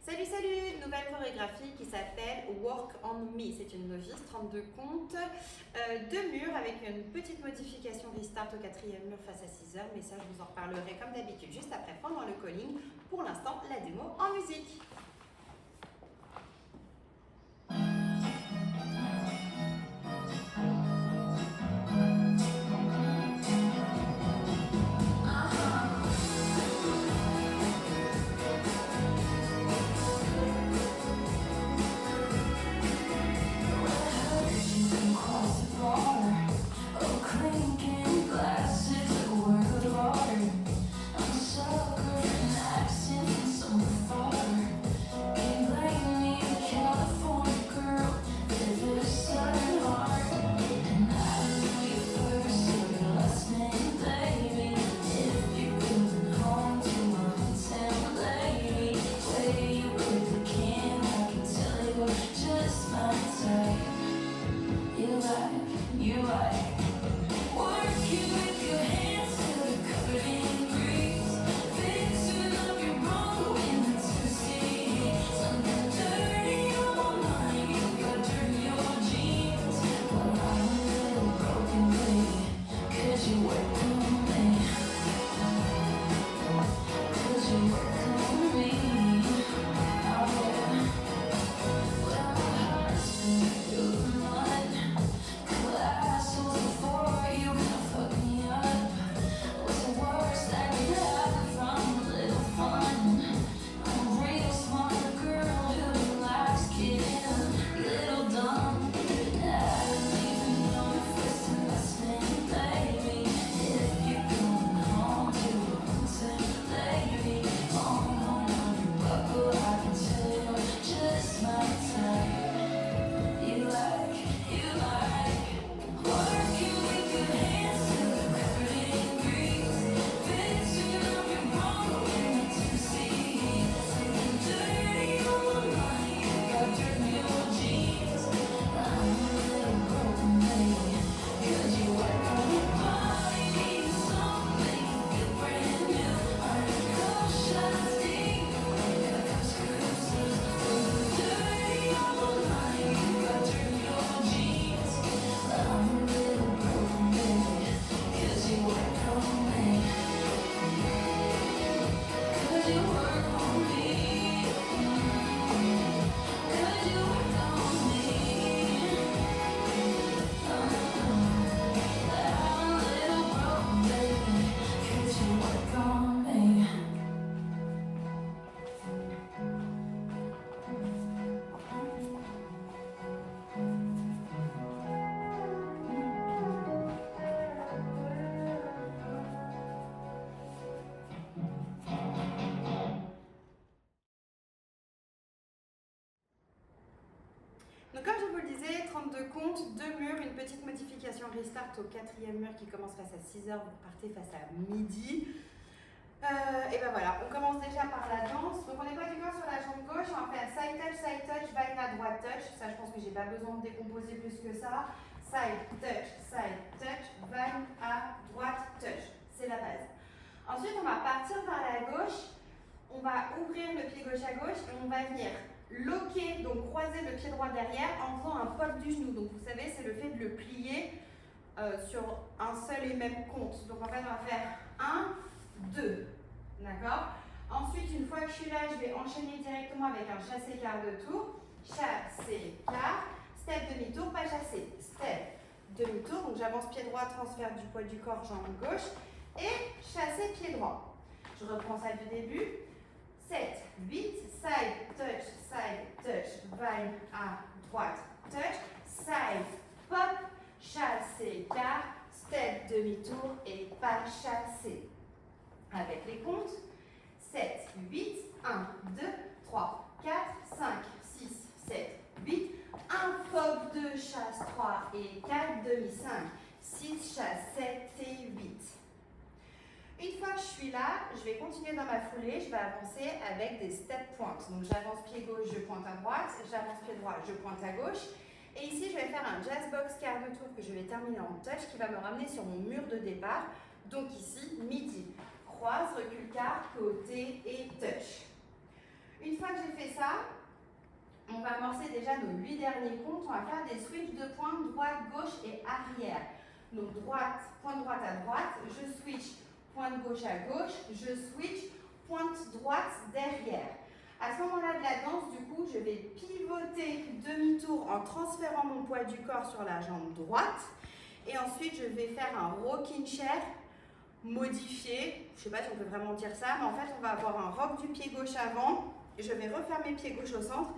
Salut, salut! Nouvelle chorégraphie qui s'appelle Work on Me. C'est une novice, 32 comptes, 2 murs avec une petite modification restart au 4e mur face à 6 heures. Mais ça, je vous en reparlerai comme d'habitude juste après pendant le calling. Pour l'instant, la démo en musique. Donc comme je vous le disais, 32 comptes, 2 murs, une petite modification restart au 4e mur qui commence face à 6 heures, vous partez face à midi. Et ben voilà, on commence déjà par la danse. Donc on est pas du corps sur la jambe gauche, on va faire side touch, vine à droite touch. Ça je pense que j'ai pas besoin de décomposer plus que ça. Side touch, vine à droite touch. C'est la base. Ensuite on va partir vers la gauche. On va ouvrir le pied gauche à gauche et on va venir loquer, donc croiser le pied droit derrière en faisant un pop du genou. Donc vous savez, c'est le fait de le plier sur un seul et même compte. Donc en fait, on va faire 1, 2. D'accord? Ensuite, une fois que je suis là, je vais enchaîner directement avec un chassé quart de tour. Chassé quart. Step demi-tour, pas chassé. Step demi-tour. Donc j'avance pied droit, transfert du poids du corps, jambe gauche. Et chassé pied droit. Je reprends ça du début. 7, 8, side touch, vine à droite, touch, side, pop, chassé, quart, step, demi-tour et pas chassé. Avec les comptes, 7, 8, 1, 2, 3, 4, 5, 6, 7, 8, un pop, 2, chasse, 3 et 4, demi, 5, 6, chasse, 7 et 8. Une fois que je suis là, je vais continuer dans ma foulée, je vais avancer avec des step points. Donc j'avance pied gauche, je pointe à droite, j'avance pied droit, je pointe à gauche. Et ici, je vais faire un jazz box quart de tour que je vais terminer en touch qui va me ramener sur mon mur de départ. Donc ici, midi. Croise, recule quart, côté et touch. Une fois que j'ai fait ça, on va amorcer déjà nos 8 derniers comptes. On va faire des switches de pointe, droite, gauche et arrière. Donc droite, pointe droite à droite, je switch pointe gauche à gauche, je switch pointe droite derrière. À ce moment-là de la danse, du coup, je vais pivoter demi-tour en transférant mon poids du corps sur la jambe droite. Et ensuite, je vais faire un rocking chair modifié. Je ne sais pas si on peut vraiment dire ça, mais en fait, on va avoir un rock du pied gauche avant. Je vais refaire mes pieds gauche au centre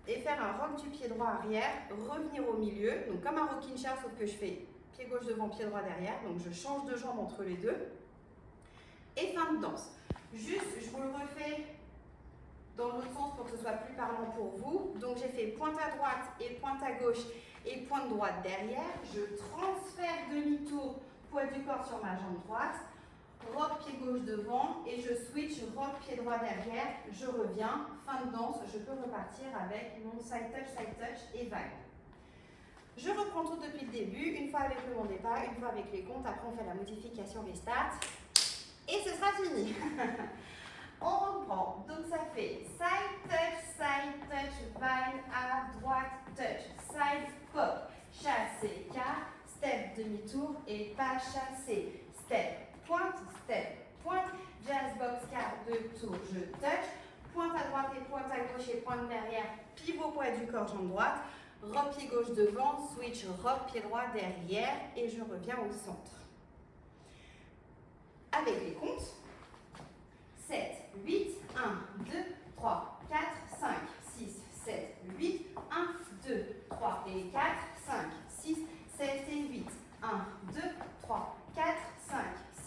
et faire un rock du pied droit arrière, revenir au milieu. Donc comme un rocking chair, sauf que je fais pied gauche devant, pied droit derrière. Donc je change de jambe entre les deux. Et fin de danse. Juste, je vous le refais dans l'autre sens pour que ce soit plus parlant pour vous. Donc j'ai fait pointe à droite et pointe à gauche et pointe droite derrière. Je transfère demi-tour, poids du corps sur ma jambe droite. Rock pied gauche devant et je switch rock pied droit derrière. Je reviens, fin de danse, je peux repartir avec mon side touch et vague. Je reprends tout depuis le début, une fois avec le mon départ, une fois avec les comptes. Après on fait la modification restart et ce sera fini. On reprend, donc ça fait side touch, vine à droite, touch, side pop, chassé, quart, step, demi-tour et pas chassé, step, pointe, jazz box, quart, 2 tours, je touch, pointe à droite et pointe à gauche et pointe derrière, pivot poids du corps, jambe droite, rock pied gauche devant, switch, rock pied droit derrière et je reviens au centre. Avec les comptes, 7, 8, 1, 2, 3, 4, 5, 6, 7, 8, 1, 2, 3 et 4, 5, 6, 7 et 8, 1, 2, 3, 4, 5,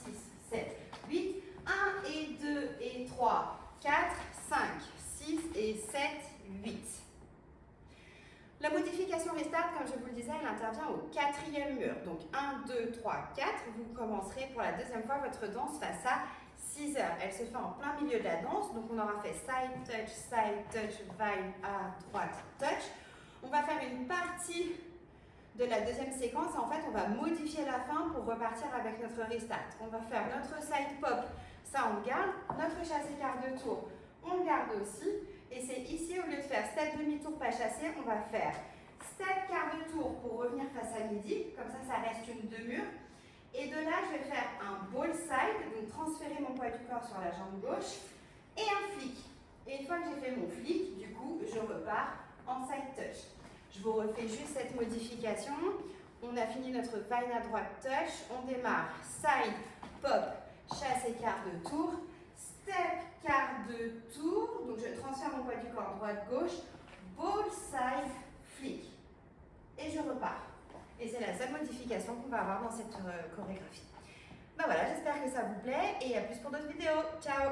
6, 7, 8, 1 et 2 et 3, 4, 5, 6 et 7, 8. La modification restart, comme je vous le disais, elle intervient au 4e mur. Donc 1, 2, 3, 4, vous commencerez pour la deuxième fois votre danse face à 6 heures. Elle se fait en plein milieu de la danse, donc on aura fait side touch, vine à droite, touch. On va faire une partie de la deuxième séquence et en fait on va modifier la fin pour repartir avec notre restart. On va faire notre side pop, ça on le garde, notre chassé quart de tour, on le garde aussi. Et c'est ici, au lieu de faire step demi-tour pas chassé, on va faire step quart de tour pour revenir face à midi, comme ça reste une demi-mur. Et de là, je vais faire un ball side, donc transférer mon poids du corps sur la jambe gauche, et un flick. Et une fois que j'ai fait mon flick, du coup, je repars en side touch. Je vous refais juste cette modification. On a fini notre vine à droite touch. On démarre side, pop, chasse et quart de tour, step, quart de tour. Donc je transfère mon poids du corps droite-gauche, ball side, flick. Et je repars. Et c'est la seule modification qu'on va avoir dans cette chorégraphie. Ben voilà, j'espère que ça vous plaît et à plus pour d'autres vidéos. Ciao!